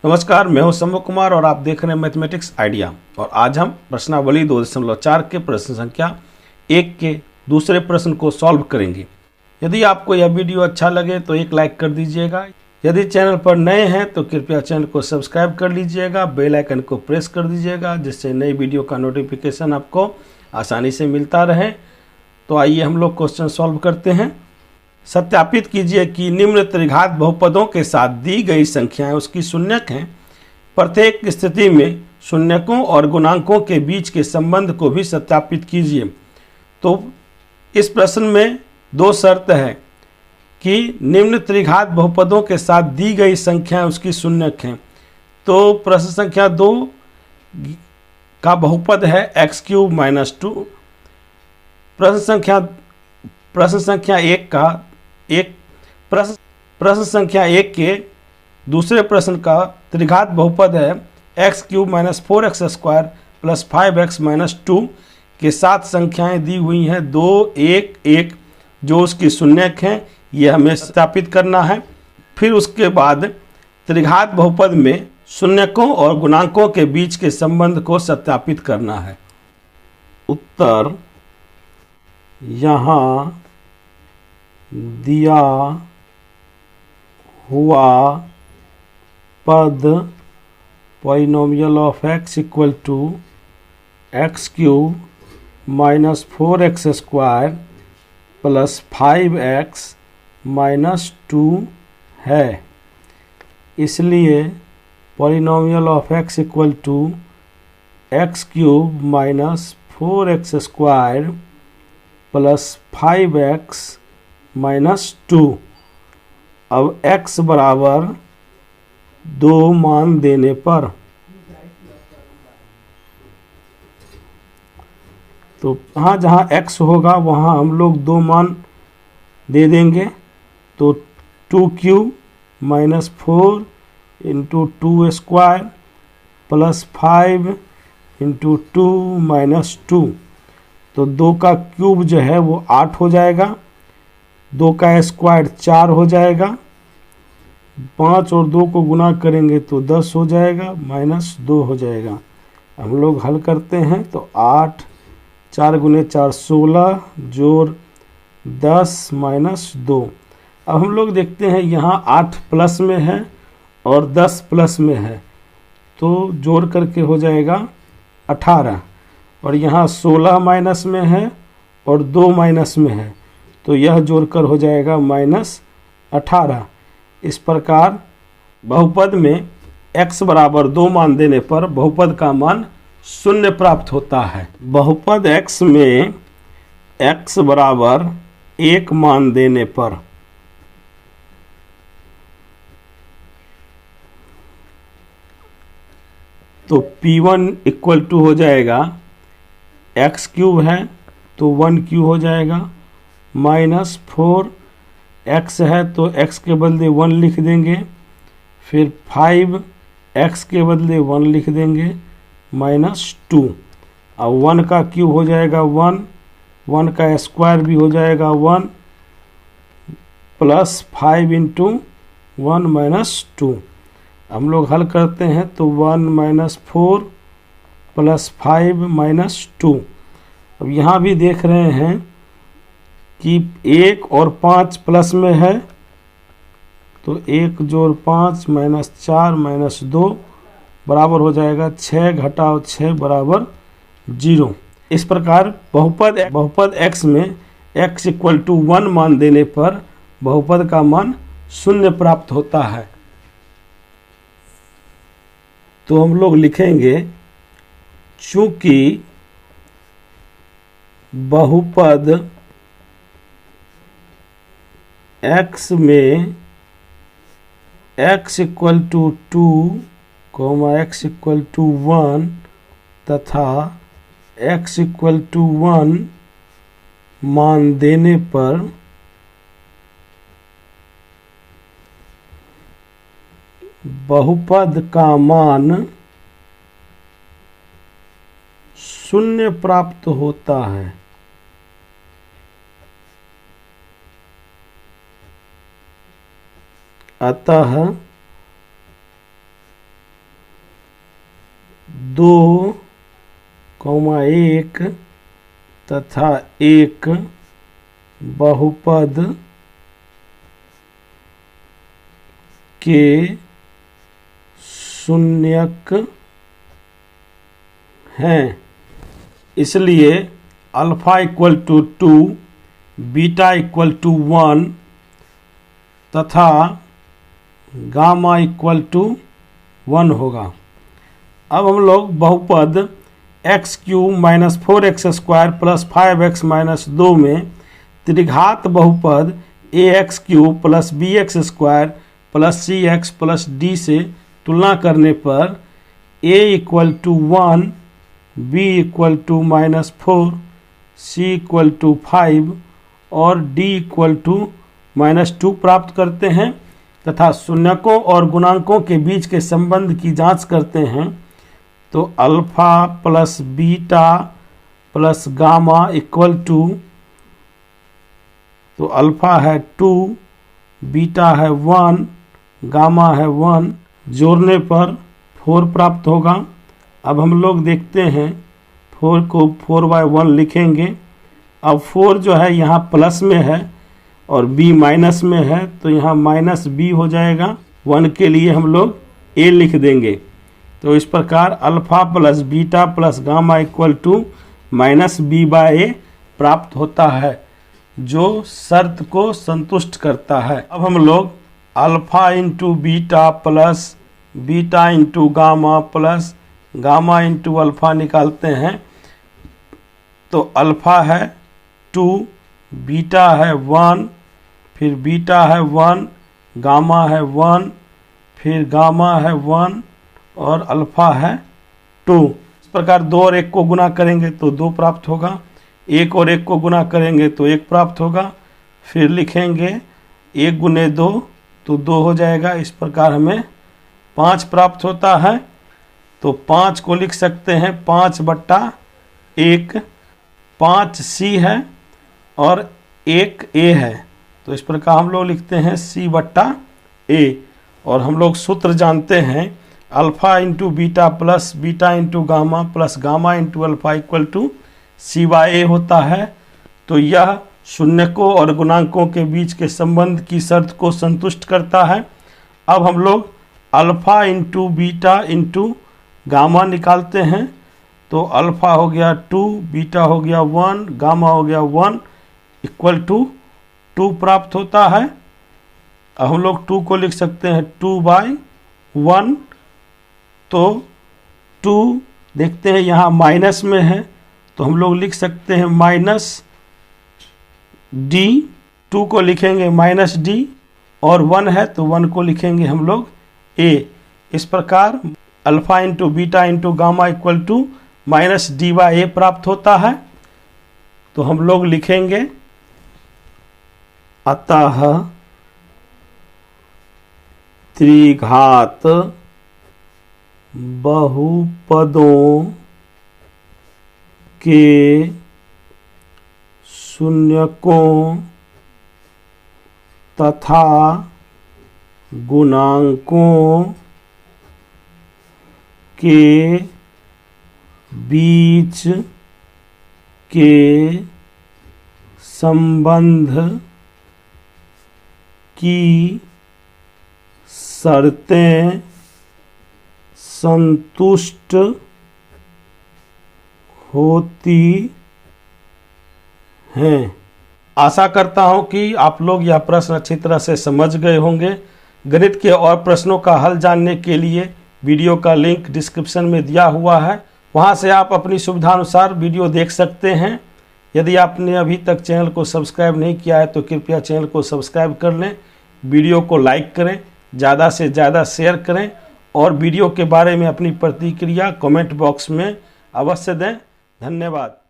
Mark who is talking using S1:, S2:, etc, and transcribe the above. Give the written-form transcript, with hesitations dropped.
S1: नमस्कार, मैं हूं शंभू कुमार और आप देख रहे हैं मैथमेटिक्स आइडिया। और आज हम प्रश्नावली 2.4 के प्रश्न संख्या 1 के दूसरे प्रश्न को सॉल्व करेंगे। यदि आपको यह वीडियो अच्छा लगे तो एक लाइक कर दीजिएगा। यदि चैनल पर नए हैं तो कृपया चैनल को सब्सक्राइब कर लीजिएगा, बेल आइकन को प्रेस कर दीजिएगा, जिससे नई वीडियो का नोटिफिकेशन आपको आसानी से मिलता रहे। तो आइए हम लोग क्वेश्चन सॉल्व करते हैं। सत्यापित कीजिए कि निम्न त्रिघात बहुपदों के साथ दी गई संख्याएं उसकी शून्यक हैं। प्रत्येक स्थिति में शून्यकों और गुणांकों के बीच के संबंध को भी सत्यापित कीजिए। तो इस प्रश्न में दो शर्त है कि निम्न त्रिघात बहुपदों के साथ दी गई संख्याएं उसकी शून्यक हैं। तो प्रश्न संख्या 2 का बहुपद है x³ - 2। प्रश्न संख्या 1 के दूसरे प्रश्न का त्रिघात बहुपद है x³ - 4x² + 5x - 2 के साथ संख्याएं दी हुई हैं 2, 1, 1 जो उसकी शून्यक हैं। यह हमें सत्यापित करना है। फिर उसके बाद त्रिघात बहुपद में शून्यकों और गुणांकों के बीच के संबंध को सत्यापित करना है। उत्तर यहाँ दिया हुआ पद polynomial of x = x³ - 4x² + 5x - 2 है। इसलिए polynomial of x = x³ - 4x² + 5x - 2। अब x बराबर 2 मान देने पर तो जहाँ x होगा वहाँ हम लोग 2 मान दे देंगे। तो 2³ - 4 × 2² + 5 × 2 - 2। तो 2 का क्यूब जो है वो 8 हो जाएगा, 2 का स्क्वायर 4 हो जाएगा, 5 और 2 को गुना करेंगे तो 10 हो जाएगा, -2 हो जाएगा। हम लोग हल करते हैं तो 8 4 × 4 16 जोड़ 10 - 2। अब हम लोग देखते हैं यहाँ 8 प्लस में है और 10 प्लस में है, तो जोड़ करके हो जाएगा 18। और यहाँ 16 माइनस में है और 2 माइनस में है, तो यह जोड़कर हो जाएगा -18। इस प्रकार बहुपद में x बराबर 2 मान देने पर बहुपद का मान 0 प्राप्त होता है। बहुपद x में x बराबर 1 मान देने पर तो P1 = हो जाएगा, x³ है तो 1³ हो जाएगा, -4x है तो x के बदले 1 लिख देंगे, फिर 5x के बदले 1 लिख देंगे, -2। अब 1 का क्यूब हो जाएगा 1, 1 का स्क्वायर भी हो जाएगा 1, + 5 × 1 - 2। हम लोग हल करते हैं तो 1 - 4 + 5 - 2। अब यहाँ भी देख रहे हैं कि 1 और 5 प्लस में है, तो 1 जोड़ 5 - 4 - 2 बराबर हो जाएगा 6 घटाओ 6 बराबर 0। इस प्रकार बहुपद x में x = 1 मान देने पर बहुपद का मान 0 प्राप्त होता है। तो हम लोग लिखेंगे, चूंकि बहुपद x में x = 2, x = 1 तथा x = 1 मान देने पर बहुपद का मान 0 प्राप्त होता है। अतः 2,1 तथा एक बहुपद के शून्यक हैं, इसलिए alpha equal to 2, beta equal to 1 तथा गामा इक्वल टू 1 होगा। अब हम लोग बहुपद x³ minus 4x² plus 5x minus 2 में त्रिघात बहुपद ax³ plus bx² plus cx plus d से तुलना करने पर a equal to 1, b equal to -4, c equal to 5 और d इक्वल टू -2 प्राप्त करते हैं तथा शून्यकों और गुणांकों के बीच के संबंध की जांच करते हैं। तो alpha plus beta plus gamma equal to, तो अल्फा है 2, बीटा है 1, गामा है 1, जोड़ने पर 4 प्राप्त होगा। अब हम लोग देखते हैं 4 को 4/1 लिखेंगे। अब 4 जो है यहाँ प्लस में है और b माइनस में है, तो यहाँ -b हो जाएगा। 1 के लिए हम लोग a लिख देंगे। तो इस प्रकार alpha plus beta plus gamma equal to -b/a प्राप्त होता है, जो शर्त को संतुष्ट करता है। अब हम लोग alpha into beta plus beta into gamma plus gamma into alpha निकालते हैं। तो अल्फा है 2, बीटा है 1, फिर बीटा है 1, गामा है 1, फिर गामा है 1 और अल्फा है 2। इस प्रकार 2 और 1 को गुना करेंगे तो 2 प्राप्त होगा, 1 और 1 को गुना करेंगे तो 1 प्राप्त होगा। फिर लिखेंगे 1 गुने 2 तो 2 हो जाएगा। इस प्रकार हमें 5 प्राप्त होता है। तो 5 को लिख सकते हैं 5/1, 5 c है और 1 a है। तो इस प्रकार हम लोग लिखते हैं c/a। और हम लोग सूत्र जानते हैं alpha into beta plus beta into gamma plus gamma into alpha equal to c/a होता है। तो यह शून्यकों और गुणांकों के बीच के संबंध की शर्त को संतुष्ट करता है। अब हम लोग alpha into beta into gamma निकालते हैं। तो अल्फा हो गया 2, बीटा हो गया 1, गामा हो गया 1 इक्वल टू 2 प्राप्त होता है। अब हम लोग 2 को लिख सकते हैं 2/1। तो 2 देखते हैं यहाँ माइनस में है, तो हम लोग लिख सकते हैं -d। 2 को लिखेंगे -d और 1 है तो 1 को लिखेंगे हम लोग a। इस प्रकार alpha into beta into gamma equal to -d/a प्राप्त होता है। तो हम लोग लिखेंगे अतः त्रिघात बहुपदों के शून्यकों तथा गुणांकों के बीच के संबंध की शर्तें संतुष्ट होती हैं। आशा करता हूं कि आप लोग यह प्रश्न अच्छी तरह से समझ गए होंगे। गणित के और प्रश्नों का हल जानने के लिए वीडियो का लिंक डिस्क्रिप्शन में दिया हुआ है, वहां से आप अपनी सुविधानुसार वीडियो देख सकते हैं। यदि आपने अभी तक चैनल को सब्सक्राइब नहीं किया है तो कृपया चैनल को सब्सक्राइब कर लें, वीडियो को लाइक करें, ज़्यादा से ज़्यादा शेयर करें और वीडियो के बारे में अपनी प्रतिक्रिया कमेंट बॉक्स में अवश्य दें। धन्यवाद।